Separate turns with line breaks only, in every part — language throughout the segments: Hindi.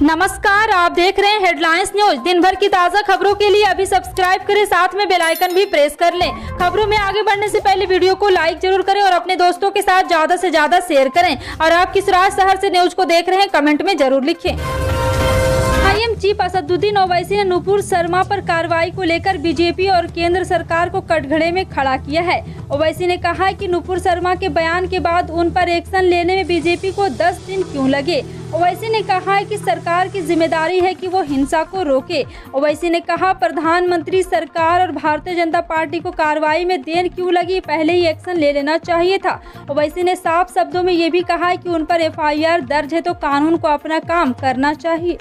नमस्कार, आप देख रहे हैं हेडलाइंस न्यूज। दिन भर की ताज़ा खबरों के लिए अभी सब्सक्राइब करें, साथ में बेल आइकन भी प्रेस कर लें। खबरों में आगे बढ़ने से पहले वीडियो को लाइक जरूर करें और अपने दोस्तों के साथ ज्यादा से ज्यादा शेयर करें। और आप किस शहर से न्यूज को देख रहे हैं, कमेंट में जरूर लिखें। IAM चीफ असदुद्दीन ओवैसी ने नुपुर शर्मा पर कार्रवाई को लेकर बीजेपी और केंद्र सरकार को कटघरे में खड़ा किया है। ओवैसी ने कहा है कि नुपुर शर्मा के बयान के बाद उन पर एक्शन लेने में बीजेपी को 10 दिन क्यों लगे। ओवैसी ने कहा है कि सरकार की जिम्मेदारी है कि वो हिंसा को रोके। ओवैसी ने कहा, प्रधानमंत्री, सरकार और भारतीय जनता पार्टी को कार्रवाई में देर क्यों लगी, पहले ही एक्शन ले लेना चाहिए था। ओवैसी ने साफ शब्दों में ये भी कहा है कि उन पर FIR दर्ज है तो कानून को अपना काम करना चाहिए।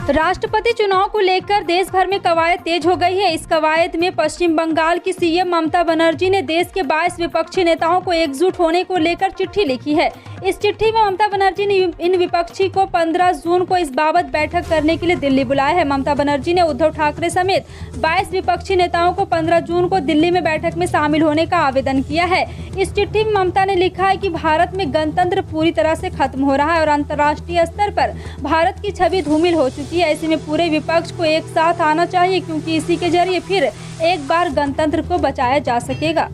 राष्ट्रपति चुनाव को लेकर देश भर में कवायद तेज हो गई है। इस कवायद में पश्चिम बंगाल की CM ममता बनर्जी ने देश के 22 विपक्षी नेताओं को एकजुट होने को लेकर चिट्ठी लिखी है। इस चिट्ठी में ममता बनर्जी ने इन विपक्षी को 15 जून को इस बाबत बैठक करने के लिए दिल्ली बुलाया है। ममता बनर्जी ने उद्धव ठाकरे समेत 22 विपक्षी नेताओं को 15 जून को दिल्ली में बैठक में शामिल होने का आवेदन किया है। इस चिट्ठी में ममता ने लिखा है कि भारत में गणतंत्र पूरी तरह से खत्म हो रहा है और अंतर्राष्ट्रीय स्तर पर भारत की छवि धूमिल हो चुकी है। ऐसे में पूरे विपक्ष को एक साथ आना चाहिए, क्योंकि इसी के जरिए फिर एक बार गणतंत्र को बचाया जा सकेगा।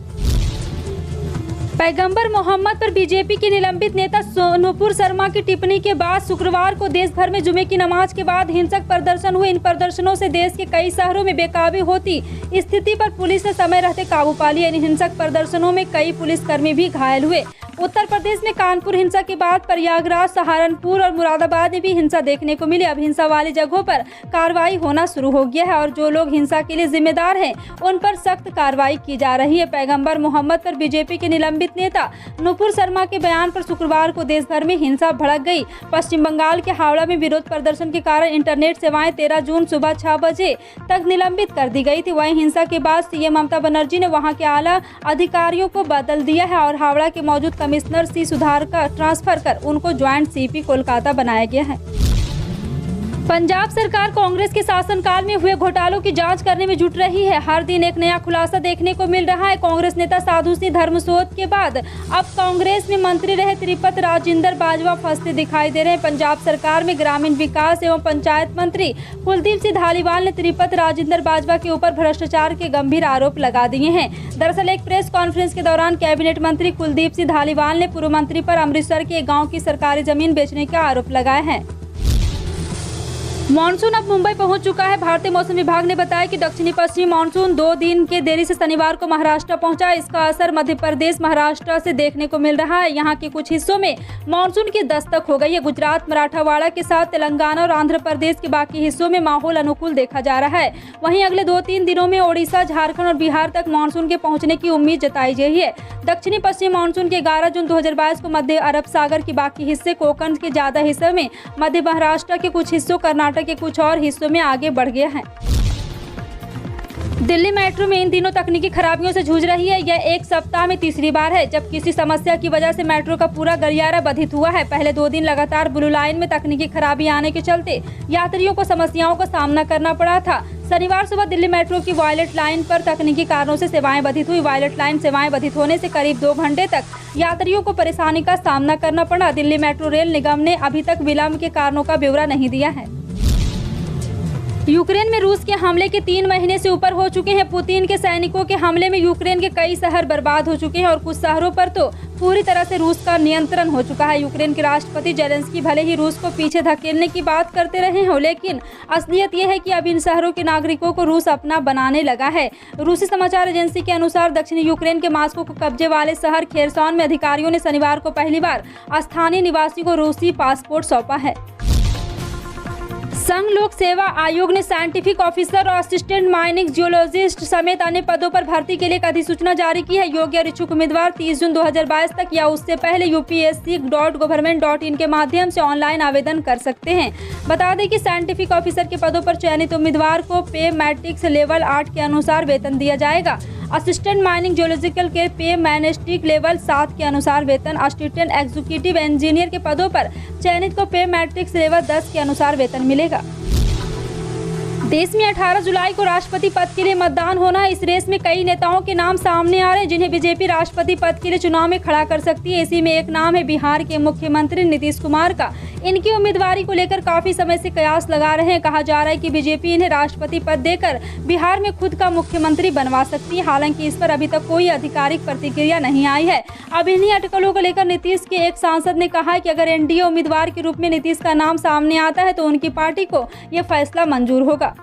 पैगंबर मोहम्मद पर बीजेपी के निलंबित नेता नुपुर शर्मा की टिप्पणी के बाद शुक्रवार को देश भर में जुमे की नमाज के बाद हिंसक प्रदर्शन हुए। इन प्रदर्शनों से देश के कई शहरों में बेकाबू होती स्थिति पर पुलिस ने समय रहते काबू पा लिया। इन हिंसक प्रदर्शनों में कई पुलिसकर्मी भी घायल हुए। उत्तर प्रदेश में कानपुर हिंसा के बाद प्रयागराज, सहारनपुर और मुरादाबाद में भी हिंसा देखने को मिली। अब हिंसा वाली जगहों पर कार्रवाई होना शुरू हो गया है और जो लोग हिंसा के लिए जिम्मेदार हैं उन पर सख्त कार्रवाई की जा रही है। पैगंबर मोहम्मद पर बीजेपी के निलंबित नेता नुपुर शर्मा के बयान पर शुक्रवार को देश भर में हिंसा भड़क गई। पश्चिम बंगाल के हावड़ा में विरोध प्रदर्शन के कारण इंटरनेट सेवाएं 13 जून सुबह 6 बजे तक निलंबित कर दी गई थी। वहीं हिंसा के बाद CM ममता बनर्जी ने वहां के आला अधिकारियों को बदल दिया है और हावड़ा के मौजूद कमिश्नर C सुधार का ट्रांसफर कर उनको ज्वाइंट CP कोलकाता बनाया गया है। पंजाब सरकार कांग्रेस के शासनकाल में हुए घोटालों की जांच करने में जुट रही है। हर दिन एक नया खुलासा देखने को मिल रहा है। कांग्रेस नेता साधु सिंह धर्मसोत के बाद अब कांग्रेस में मंत्री रहे त्रिपत राजिंदर बाजवा फंसते दिखाई दे रहे हैं। पंजाब सरकार में ग्रामीण विकास एवं पंचायत मंत्री कुलदीप सिंह धालीवाल ने त्रिपत राजिंदर बाजवा के ऊपर भ्रष्टाचार के गंभीर आरोप लगा दिए हैं। दरअसल एक प्रेस कॉन्फ्रेंस के दौरान कैबिनेट मंत्री कुलदीप सिंह धालीवाल ने पूर्व मंत्री पर अमृतसर के एक गाँव की सरकारी जमीन बेचने का आरोप लगाया है। मानसून अब मुंबई पहुंच चुका है। भारतीय मौसम विभाग ने बताया कि दक्षिणी पश्चिमी मानसून 2 दिन के देरी से शनिवार को महाराष्ट्र पहुंचा। इसका असर मध्य प्रदेश, महाराष्ट्र से देखने को मिल रहा है। यहां के कुछ हिस्सों में मानसून की दस्तक हो गई है। गुजरात, मराठवाड़ा के साथ तेलंगाना और आंध्र प्रदेश के बाकी हिस्सों में माहौल अनुकूल देखा जा रहा है। वहीं अगले 2-3 दिनों में ओडिशा, झारखंड और बिहार तक मानसून के पहुंचने की उम्मीद जताई गई है। दक्षिणी पश्चिमी मानसून के 11 जून 2022 को मध्य अरब सागर के बाकी हिस्से, कोंकण के ज्यादा हिस्से में, मध्य महाराष्ट्र के कुछ हिस्सों, कर्नाटक के कुछ और हिस्सों में आगे बढ़ गया है। दिल्ली मेट्रो में इन दिनों तकनीकी खराबियों से जूझ रही है। यह एक सप्ताह में तीसरी बार है जब किसी समस्या की वजह से मेट्रो का पूरा गलियारा बाधित हुआ है। पहले 2 दिन लगातार ब्लू लाइन में तकनीकी खराबी आने के चलते यात्रियों को समस्याओं का सामना करना पड़ा था। शनिवार सुबह दिल्ली मेट्रो की वायलेट लाइन पर तकनीकी कारणों से सेवाएं बाधित हुई। वायलेट लाइन सेवाएं बाधित होने से करीब 2 घंटे तक यात्रियों को परेशानी का सामना करना पड़ा। दिल्ली मेट्रो रेल निगम ने अभी तक विलंब के कारणों का ब्यौरा नहीं दिया है। यूक्रेन में रूस के हमले के 3 महीने से ऊपर हो चुके हैं। पुतिन के सैनिकों के हमले में यूक्रेन के कई शहर बर्बाद हो चुके हैं और कुछ शहरों पर तो पूरी तरह से रूस का नियंत्रण हो चुका है। यूक्रेन के राष्ट्रपति जेलेंस्की भले ही रूस को पीछे धकेलने की बात करते रहे हों, लेकिन असलियत यह है कि अब इन शहरों के नागरिकों को रूस अपना बनाने लगा है। रूसी समाचार एजेंसी के अनुसार दक्षिणी यूक्रेन के मास्को को कब्जे वाले शहर खेरसॉन में अधिकारियों ने शनिवार को पहली बार स्थानीय निवासियों को रूसी पासपोर्ट सौंपा है। संघ लोक सेवा आयोग ने साइंटिफिक ऑफिसर और असिस्टेंट माइनिंग जियोलॉजिस्ट समेत अन्य पदों पर भर्ती के लिए एक अधिसूचना जारी की है। योग्य और इच्छुक उम्मीदवार 30 जून 2022 तक या उससे पहले upsc.government.in के माध्यम से ऑनलाइन आवेदन कर सकते हैं। बता दें कि साइंटिफिक ऑफिसर के पदों पर चयनित उम्मीदवार को पे मैट्रिक्स लेवल 8 के अनुसार वेतन दिया जाएगा। असिस्टेंट माइनिंग जियोलॉजिकल के पे मैनेस्टिक लेवल 7 के अनुसार वेतन। असिस्टेंट एग्जीक्यूटिव इंजीनियर के पदों पर चयनित को पे मैट्रिक्स लेवल 10 के अनुसार वेतन मिलेगा। देश में 18 जुलाई को राष्ट्रपति पद के लिए मतदान होना है। इस रेस में कई नेताओं के नाम सामने आ रहे हैं जिन्हें बीजेपी राष्ट्रपति पद के लिए चुनाव में खड़ा कर सकती है। इसी में एक नाम है बिहार के मुख्यमंत्री नीतीश कुमार का। इनकी उम्मीदवारी को लेकर काफी समय से कयास लगा रहे हैं। कहा जा रहा है कि बीजेपी इन्हें राष्ट्रपति पद देकर बिहार में खुद का मुख्यमंत्री बनवा सकती है। हालांकि इस पर अभी तक कोई आधिकारिक प्रतिक्रिया नहीं आई है। अब इन्हीं अटकलों को लेकर नीतीश के एक सांसद ने कहा है कि अगर एनडीए उम्मीदवार के रूप में नीतीश का नाम सामने आता है तो उनकी पार्टी को यह फैसला मंजूर होगा।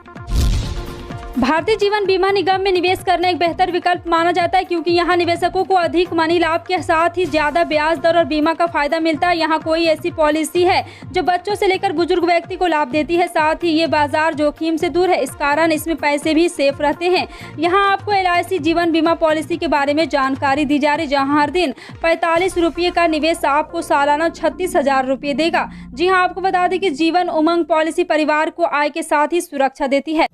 भारतीय जीवन बीमा निगम में निवेश करना एक बेहतर विकल्प माना जाता है, क्योंकि यहां निवेशकों को अधिक मनी लाभ के साथ ही ज्यादा ब्याज दर और बीमा का फायदा मिलता है। यहां कोई ऐसी पॉलिसी है जो बच्चों से लेकर बुजुर्ग व्यक्ति को लाभ देती है। साथ ही ये बाजार जोखिम से दूर है, इस कारण इसमें पैसे भी सेफ रहते हैं। यहाँ आपको LIC जीवन बीमा पॉलिसी के बारे में जानकारी दी जा रही, जहाँ हर दिन 45 रुपये का निवेश आपको सालाना 36,000 रुपये देगा। जी हाँ, आपको बता दें कि जीवन उमंग पॉलिसी परिवार को आय के साथ ही सुरक्षा देती है।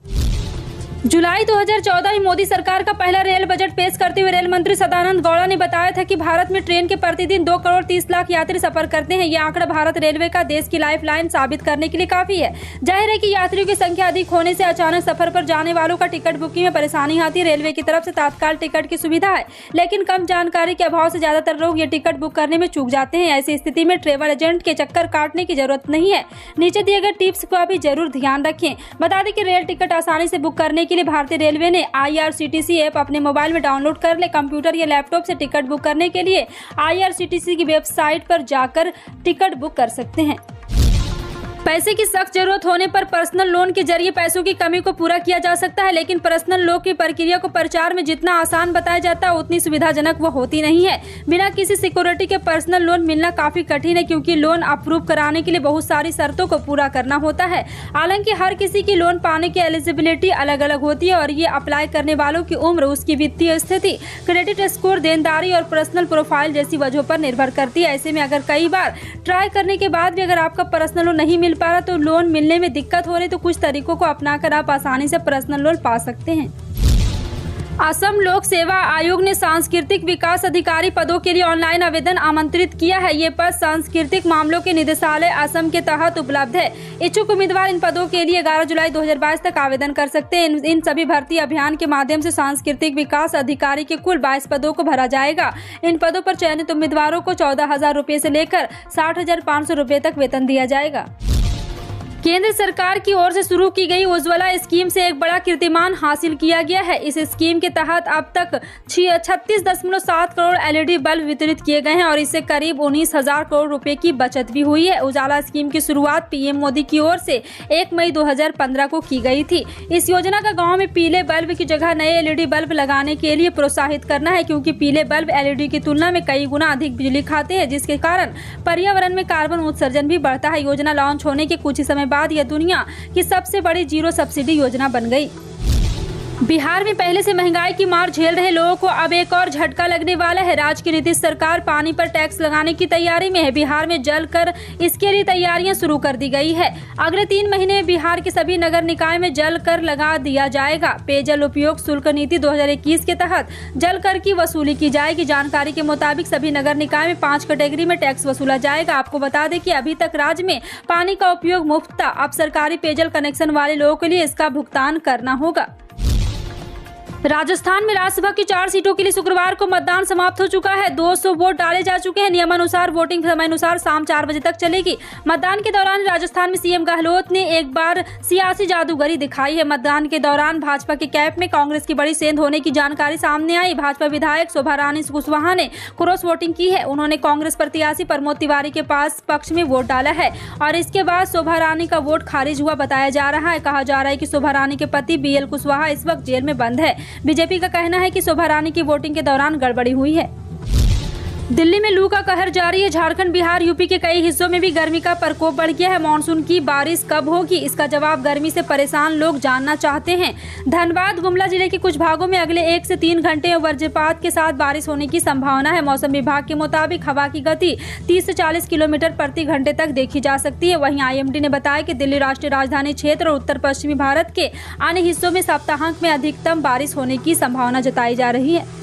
जुलाई 2014 में मोदी सरकार का पहला रेल बजट पेश करते हुए रेल मंत्री सदानंद गौड़ा ने बताया था कि भारत में ट्रेन के प्रतिदिन 2 करोड़ 30 लाख यात्री सफर करते हैं। यह आंकड़ा भारत रेलवे का देश की लाइफलाइन साबित करने के लिए काफी है। जाहिर है कि यात्रियों की संख्या अधिक होने से अचानक सफर पर जाने वालों का टिकट बुकिंग में परेशानी आती है। रेलवे की तरफ से तत्काल टिकट की सुविधा है, लेकिन कम जानकारी के अभाव से ज्यादातर लोग ये टिकट बुक करने में चूक जाते हैं। ऐसी स्थिति में ट्रेवल एजेंट के चक्कर काटने की जरूरत नहीं है। नीचे दिए गए टिप्स का भी जरूर ध्यान रखें। बता दें कि रेल टिकट आसानी से बुक करने के लिए भारतीय रेलवे ने IRCTC ऐप अपने मोबाइल में डाउनलोड कर ले। कंप्यूटर या लैपटॉप से टिकट बुक करने के लिए IRCTC की वेबसाइट पर जाकर टिकट बुक कर सकते हैं। पैसे की सख्त जरूरत होने पर पर्सनल लोन के जरिए पैसों की कमी को पूरा किया जा सकता है, लेकिन पर्सनल लोन की प्रक्रिया को प्रचार में जितना आसान बताया जाता है उतनी सुविधाजनक वो होती नहीं है। बिना किसी सिक्योरिटी के पर्सनल लोन मिलना काफी कठिन है, क्योंकि लोन अप्रूव कराने के लिए बहुत सारी शर्तों को पूरा करना होता है। हालांकि हर किसी की लोन पाने की एलिजिबिलिटी अलग अलग होती है और ये अप्लाई करने वालों की उम्र, उसकी वित्तीय स्थिति, क्रेडिट स्कोर, देनदारी और पर्सनल प्रोफाइल जैसी वजहों पर निर्भर करती है। ऐसे में अगर कई बार ट्राई करने के बाद भी अगर आपका पर्सनल लोन नहीं पा रहा तो लोन मिलने में दिक्कत हो रही, तो कुछ तरीकों को अपनाकर आप आसानी से पर्सनल लोन पा सकते हैं। असम लोक सेवा आयोग ने सांस्कृतिक विकास अधिकारी पदों के लिए ऑनलाइन आवेदन आमंत्रित किया है। ये पद सांस्कृतिक मामलों के निदेशालय असम के तहत उपलब्ध है। इच्छुक उम्मीदवार इन पदों के लिए 11 जुलाई 2022 तक आवेदन कर सकते हैं। इन सभी भर्ती अभियान के माध्यम से सांस्कृतिक विकास अधिकारी के कुल 22 पदों को भरा जाएगा। इन पदों पर चयनित उम्मीदवारों को 14,000 रुपये से लेकर 60,500 रुपये तक वेतन दिया जाएगा। केंद्र सरकार की ओर से शुरू की गई उज्ज्वला स्कीम से एक बड़ा कीर्तिमान हासिल किया गया है। इस स्कीम के तहत अब तक 36.7 करोड़ LED बल्ब वितरित किए गए हैं और इससे करीब 19,000 करोड़ रुपए की बचत भी हुई है। उजाला स्कीम की शुरुआत PM मोदी की ओर से 1 मई 2015 को की गई थी। इस योजना का गाँव में पीले बल्ब की जगह नए LED बल्ब लगाने के लिए प्रोत्साहित करना है, क्योंकि पीले बल्ब LED की तुलना में कई गुना अधिक बिजली खाते हैं, जिसके कारण पर्यावरण में कार्बन उत्सर्जन भी बढ़ता है। योजना लॉन्च होने के कुछ ही समय बाद यह दुनिया की सबसे बड़ी जीरो सब्सिडी योजना बन गई। बिहार में पहले से महंगाई की मार झेल रहे लोगों को अब एक और झटका लगने वाला है। राज्य की नीतीश सरकार पानी पर टैक्स लगाने की तैयारी में है। बिहार में जल कर इसके लिए तैयारियां शुरू कर दी गई है। अगले 3 महीने में बिहार के सभी नगर निकाय में जल कर लगा दिया जाएगा। पेयजल उपयोग शुल्क नीति 2021 के तहत जल कर की वसूली की जाएगी। जानकारी के मुताबिक सभी नगर निकाय में 5 कैटेगरी में टैक्स वसूला जाएगा। आपको बता दें कि अभी तक राज्य में पानी का उपयोग मुफ्त था। अब सरकारी पेयजल कनेक्शन वाले लोगों के लिए इसका भुगतान करना होगा। राजस्थान में राज्यसभा की 4 सीटों के लिए शुक्रवार को मतदान समाप्त हो चुका है। 200 वोट डाले जा चुके हैं। नियमानुसार वोटिंग समयानुसार शाम 4 बजे तक चलेगी। मतदान के दौरान राजस्थान में CM गहलोत ने एक बार सियासी जादूगरी दिखाई है। मतदान के दौरान भाजपा के कैंप में कांग्रेस की बड़ी सेंध होने की जानकारी सामने आई। भाजपा विधायक शोभा रानी कुशवाहा ने क्रॉस वोटिंग की है। उन्होंने कांग्रेस प्रत्याशी प्रमोद तिवारी के पक्ष में वोट डाला है और इसके बाद शोभा रानी का वोट खारिज हुआ बताया जा रहा है। कहा जा रहा है कि शोभा रानी के पति BL कुशवाहा इस वक्त जेल में बंद है। बीजेपी का कहना है कि शोभा रानी की वोटिंग के दौरान गड़बड़ी हुई है। दिल्ली में लू का कहर जारी है। झारखंड, बिहार, यूपी के कई हिस्सों में भी गर्मी का प्रकोप बढ़ गया है। मानसून की बारिश कब होगी, इसका जवाब गर्मी से परेशान लोग जानना चाहते हैं। धनबाद, गुमला जिले के कुछ भागों में अगले 1 से 3 घंटे में वज्रपात के साथ बारिश होने की संभावना है। मौसम विभाग के मुताबिक हवा की गति 30 से 40 किलोमीटर प्रति घंटे तक देखी जा सकती है। वहीं IMD ने बताया कि दिल्ली, राष्ट्रीय राजधानी क्षेत्र और उत्तर पश्चिमी भारत के अन्य हिस्सों में सप्ताहांत में अधिकतम बारिश होने की संभावना जताई जा रही है।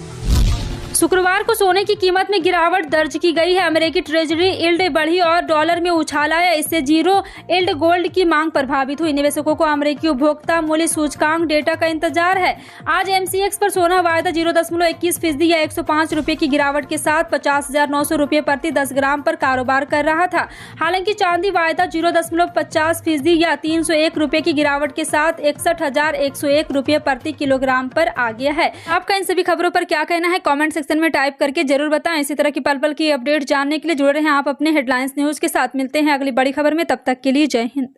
शुक्रवार को सोने की कीमत में गिरावट दर्ज की गई है। अमेरिकी ट्रेजरी यील्ड बढ़ी और डॉलर में उछाल आया। इससे जीरो यील्ड गोल्ड की मांग प्रभावित हुई। निवेशकों को अमेरिकी उपभोक्ता मूल्य सूचकांक डेटा का इंतजार है। आज एमसीएक्स पर सोना वायदा 0.21% या 105 रुपये की गिरावट के साथ 50,900 रुपये प्रति 10 ग्राम पर कारोबार कर रहा था। हालांकि चांदी वायदा 0.50% या 301 रुपये की गिरावट के साथ 61,101 रुपये प्रति किलोग्राम पर आ गया है। आपका इन सभी खबरों पर क्या कहना है, कमेंट सेक्शन में टाइप करके जरूर बताएं। इसी तरह की पल पल की अपडेट जानने के लिए जुड़े रहें आप अपने हेडलाइंस न्यूज के साथ। मिलते हैं अगली बड़ी खबर में, तब तक के लिए जय हिंद।